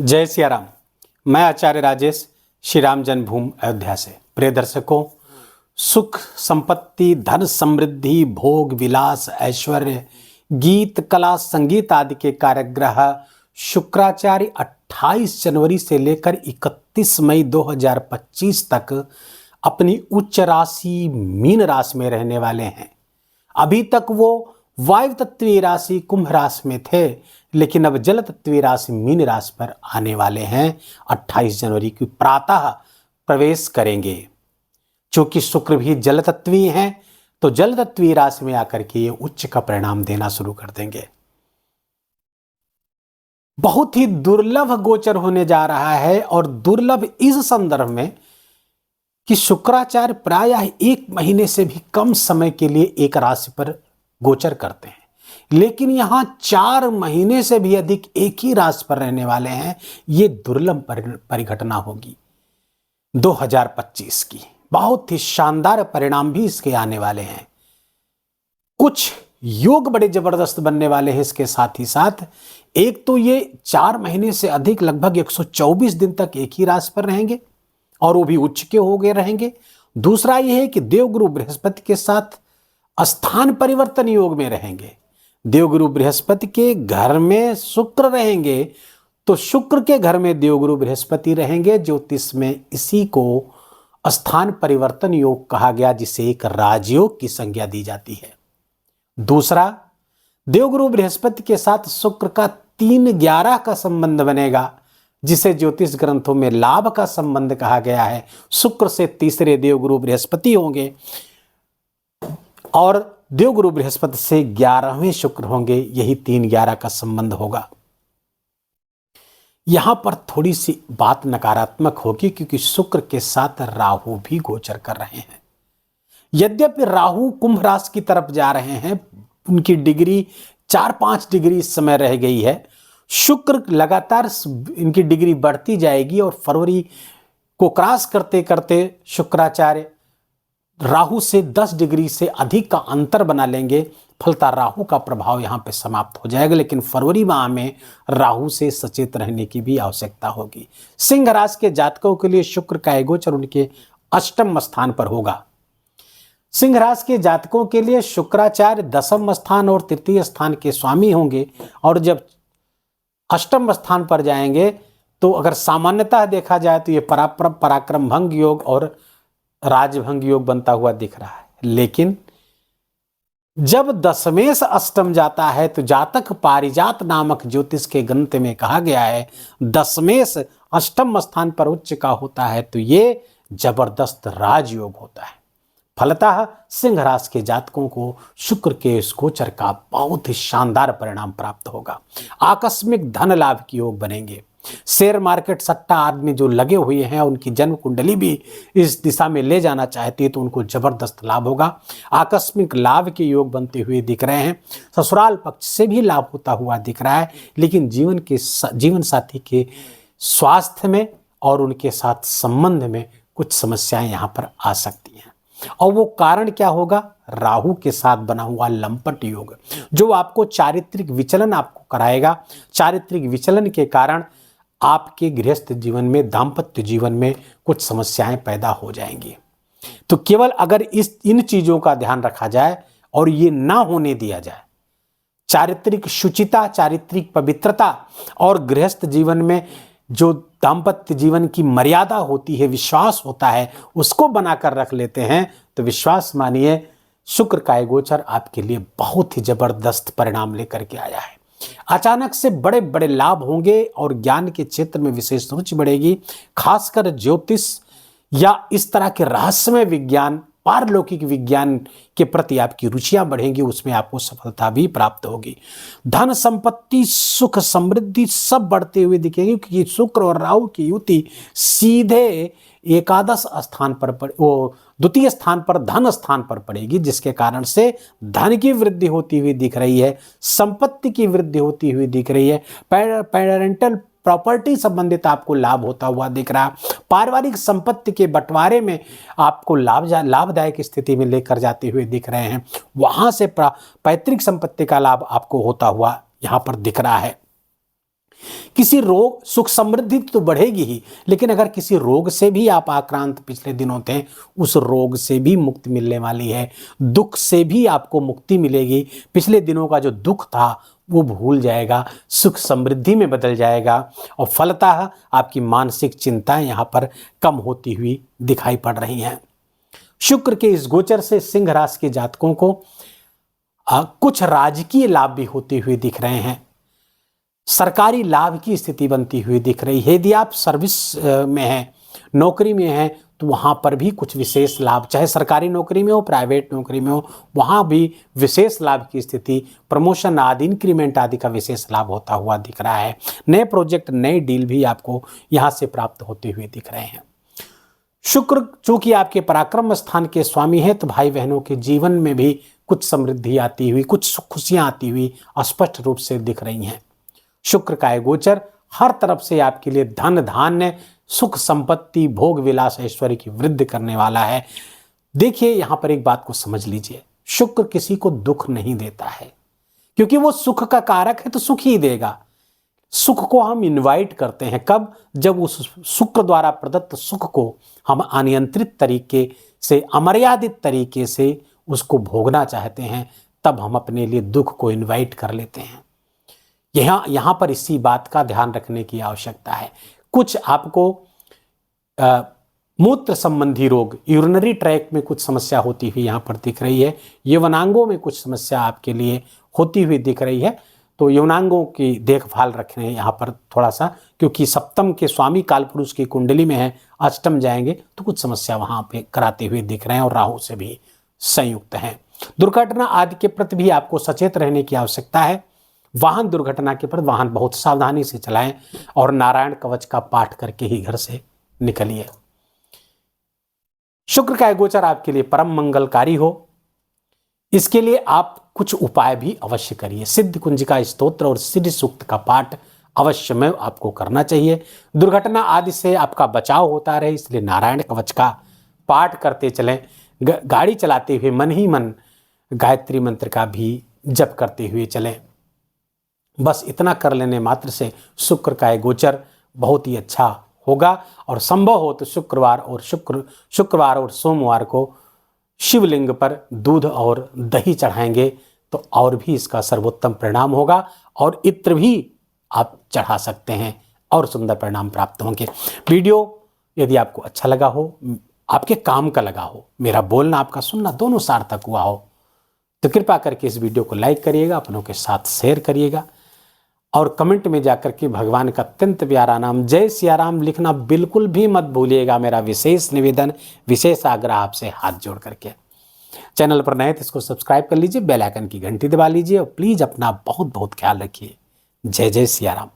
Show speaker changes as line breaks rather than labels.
जय सिया राम। मैं आचार्य राजेश श्री राम जन्मभूमि अयोध्या से। प्रिय दर्शकों, सुख संपत्ति, धन समृद्धि, भोग विलास, ऐश्वर्य, गीत कला, संगीत आदि के कारकग्रह शुक्राचार्य 28 जनवरी से लेकर 31 मई 2025 तक अपनी उच्च राशि मीन राशि में रहने वाले हैं। अभी तक वो वायु तत्वीय राशि कुंभ राशि में थे, लेकिन अब जल तत्वीय राशि मीन राशि पर आने वाले हैं। 28 जनवरी की प्रातः प्रवेश करेंगे। चूंकि शुक्र भी जल तत्वीय हैं, तो जल तत्वीय राशि में आकर के ये उच्च का परिणाम देना शुरू कर देंगे। बहुत ही दुर्लभ गोचर होने जा रहा है, और दुर्लभ इस संदर्भ में कि शुक्राचार्य प्रायः 1 महीने से भी कम समय के लिए एक राशि पर गोचर करते हैं, लेकिन यहां 4 महीने से भी अधिक एक ही राशि पर रहने वाले हैं। ये दुर्लभ परिघटना होगी 2025 की। बहुत ही शानदार परिणाम भी इसके आने वाले हैं। कुछ योग बड़े जबरदस्त बनने वाले हैं। इसके साथ ही साथ एक तो ये 4 महीने से अधिक लगभग 124 दिन तक एक ही राशि पर रहेंगे, और वो भी उच्च के हो गए रहेंगे। दूसरा यह है कि देवगुरु बृहस्पति के साथ स्थान परिवर्तन योग में रहेंगे। देवगुरु बृहस्पति के घर में शुक्र रहेंगे, तो शुक्र के घर में देवगुरु बृहस्पति रहेंगे। ज्योतिष में इसी को स्थान परिवर्तन योग कहा गया, जिसे एक राजयोग की संज्ञा दी जाती है। दूसरा, देवगुरु बृहस्पति के साथ शुक्र का 3-11 का संबंध बनेगा, जिसे ज्योतिष ग्रंथों में लाभ का संबंध कहा गया है। शुक्र से तीसरे देवगुरु बृहस्पति होंगे, और देवगुरु बृहस्पति से 11वें शुक्र होंगे। यही 3-11 का संबंध होगा। यहां पर थोड़ी सी बात नकारात्मक होगी, क्योंकि शुक्र के साथ राहु भी गोचर कर रहे हैं। यद्यपि राहु कुंभ राशि की तरफ जा रहे हैं, उनकी डिग्री 4-5 डिग्री इस समय रह गई है। शुक्र लगातार इनकी डिग्री बढ़ती जाएगी, और फरवरी को क्रॉस करते करते शुक्राचार्य राहु से 10 डिग्री से अधिक का अंतर बना लेंगे। फलतः राहु का प्रभाव यहां पे समाप्त हो जाएगा, लेकिन फरवरी माह में राहु से सचेत रहने की भी आवश्यकता होगी। सिंह राशि के जातकों के लिए शुक्र का गोचर उनके 8वें स्थान पर होगा। सिंह राशि के जातकों के लिए शुक्राचार्य 10वें स्थान और 3य स्थान के स्वामी होंगे, और जब 8वें स्थान पर जाएंगे तो अगर सामान्यतः देखा जाए तो ये पराक्रम भंग योग और राजभंग योग बनता हुआ दिख रहा है। लेकिन जब 10वें से 8वें जाता है, तो जातक पारिजात नामक ज्योतिष के ग्रंथ में कहा गया है 10वें से 8वें स्थान पर उच्च का होता है, तो ये जबरदस्त राजयोग होता है। फलतः सिंह राशि के जातकों को शुक्र के इस गोचर का बहुत ही शानदार परिणाम प्राप्त होगा। आकस्मिक धन लाभ के योग बनेंगे। शेयर मार्केट सट्टा आदमी जो लगे हुए हैं, उनकी जन्म कुंडली भी इस दिशा में ले जाना चाहती है, तो उनको जबरदस्त लाभ होगा। आकस्मिक लाभ के योग बनते हुए दिख रहे हैं। ससुराल पक्ष से भी लाभ होता हुआ दिख रहा है, लेकिन जीवन साथी के स्वास्थ्य में और उनके साथ संबंध में कुछ समस्याएं यहां पर आ सकती हैं। और वो कारण क्या होगा? राहु के साथ बना हुआ लंपट योग, जो आपको चारित्रिक विचलन आपको कराएगा। चारित्रिक विचलन के कारण आपके गृहस्थ जीवन में, दाम्पत्य जीवन में कुछ समस्याएं पैदा हो जाएंगी। तो केवल अगर इन चीजों का ध्यान रखा जाए और ये ना होने दिया जाए, चारित्रिक शुचिता, चारित्रिक पवित्रता और गृहस्थ जीवन में जो दाम्पत्य जीवन की मर्यादा होती है, विश्वास होता है, उसको बनाकर रख लेते हैं, तो विश्वास मानिए शुक्र का गोचर आपके लिए बहुत ही जबरदस्त परिणाम लेकर के आया है। अचानक से बड़े बड़े लाभ होंगे, और ज्ञान के क्षेत्र में विशेष रुचि बढ़ेगी। खासकर ज्योतिष या इस तरह के रहस्यमय विज्ञान, पारलौकिक विज्ञान के प्रति आपकी रुचियां बढ़ेंगी, उसमें आपको सफलता भी प्राप्त होगी। धन संपत्ति, सुख समृद्धि सब बढ़ते हुए दिखेगी, क्योंकि शुक्र और राहु की युति सीधे एकादश स्थान पर वो 2य स्थान पर धन स्थान पर पड़ेगी, जिसके कारण से धन की वृद्धि होती हुई दिख रही है, संपत्ति की वृद्धि होती हुई दिख रही है। पेरेंटल प्रॉपर्टी संबंधित आपको लाभ होता हुआ दिख रहा है। पारिवारिक संपत्ति के बंटवारे में आपको लाभदायक स्थिति में लेकर जाते हुए दिख रहे हैं। वहां से पैतृक संपत्ति का लाभ आपको होता हुआ यहां पर दिख रहा है। किसी रोग, सुख समृद्धि तो बढ़ेगी ही, लेकिन अगर किसी रोग से भी आप आक्रांत पिछले दिनों थे, उस रोग से भी मुक्ति मिलने वाली है। दुख से भी आपको मुक्ति मिलेगी। पिछले दिनों का जो दुख था वो भूल जाएगा, सुख समृद्धि में बदल जाएगा और फलतः आपकी मानसिक चिंताएं यहाँ पर कम होती हुई दिखाई पड़ रही हैं। शुक्र के इस गोचर से सिंह राशि के जातकों को कुछ राजकीय लाभ भी होते हुए दिख रहे हैं। सरकारी लाभ की स्थिति बनती हुई दिख रही है। यदि आप सर्विस में हैं, नौकरी में हैं, तो वहाँ पर भी कुछ विशेष लाभ, चाहे सरकारी नौकरी में हो, प्राइवेट नौकरी में हो, वहाँ भी विशेष लाभ की स्थिति, प्रमोशन आदि, इंक्रीमेंट आदि का विशेष लाभ होता हुआ दिख रहा है। नए प्रोजेक्ट, नए डील भी आपको यहाँ से प्राप्त होते हुए दिख रहे हैं। शुक्र चूंकि आपके पराक्रम स्थान के स्वामी हैं, तो भाई बहनों के जीवन में भी कुछ समृद्धि आती हुई, कुछ खुशियाँ आती हुई स्पष्ट रूप से दिख रही हैं। शुक्र का यह गोचर हर तरफ से आपके लिए धन धान्य, सुख संपत्ति, भोग विलास, ऐश्वर्य की वृद्धि करने वाला है। देखिए यहां पर एक बात को समझ लीजिए, शुक्र किसी को दुख नहीं देता है, क्योंकि वो सुख का कारक है तो सुख ही देगा। सुख को हम इनवाइट करते हैं कब? जब उस शुक्र द्वारा प्रदत्त सुख को हम अनियंत्रित तरीके से, अमर्यादित तरीके से उसको भोगना चाहते हैं, तब हम अपने लिए दुख को इनवाइट कर लेते हैं। यहाँ पर इसी बात का ध्यान रखने की आवश्यकता है। कुछ आपको मूत्र संबंधी रोग, यूरिनरी ट्रैक में कुछ समस्या होती हुई यहाँ पर दिख रही है। यौनांगों में कुछ समस्या आपके लिए होती हुई दिख रही है, तो यौनांगों की देखभाल रखने यहाँ पर थोड़ा सा, क्योंकि सप्तम के स्वामी कालपुरुष की कुंडली में है, अष्टम जाएंगे तो कुछ समस्या वहाँ पे कराते हुए दिख रहे हैं और राहु से भी संयुक्त हैं। दुर्घटना आदि के प्रति भी आपको सचेत रहने की आवश्यकता है। वाहन दुर्घटना के प्रति वाहन बहुत सावधानी से चलाएं और नारायण कवच का पाठ करके ही घर से निकलिए। शुक्र का गोचर आपके लिए परम मंगलकारी हो, इसके लिए आप कुछ उपाय भी अवश्य करिए। सिद्ध कुंजिका स्तोत्र और सिद्ध सूक्त का पाठ अवश्य में आपको करना चाहिए। दुर्घटना आदि से आपका बचाव होता रहे, इसलिए नारायण कवच का पाठ करते चलें। गाड़ी चलाते हुए मन ही मन गायत्री मंत्र का भी जप करते हुए चलें। बस इतना कर लेने मात्र से शुक्र का गोचर बहुत ही अच्छा होगा। और संभव हो तो शुक्रवार और सोमवार को शिवलिंग पर दूध और दही चढ़ाएंगे तो और भी इसका सर्वोत्तम परिणाम होगा। और इत्र भी आप चढ़ा सकते हैं और सुंदर परिणाम प्राप्त होंगे। वीडियो यदि आपको अच्छा लगा हो, आपके काम का लगा हो, मेरा बोलना आपका सुनना दोनों सार्थक हुआ हो, तो कृपा करके इस वीडियो को लाइक करिएगा, अपनों के साथ शेयर करिएगा और कमेंट में जाकर के भगवान का अत्यंत प्यारा नाम जय सिया राम लिखना बिल्कुल भी मत भूलिएगा। मेरा विशेष निवेदन, विशेष आग्रह आपसे हाथ जोड़ करके। चैनल पर नए तो इसको सब्सक्राइब कर लीजिए, बेल आइकन की घंटी दबा लीजिए और प्लीज़ अपना बहुत बहुत ख्याल रखिए। जय जय सिया राम।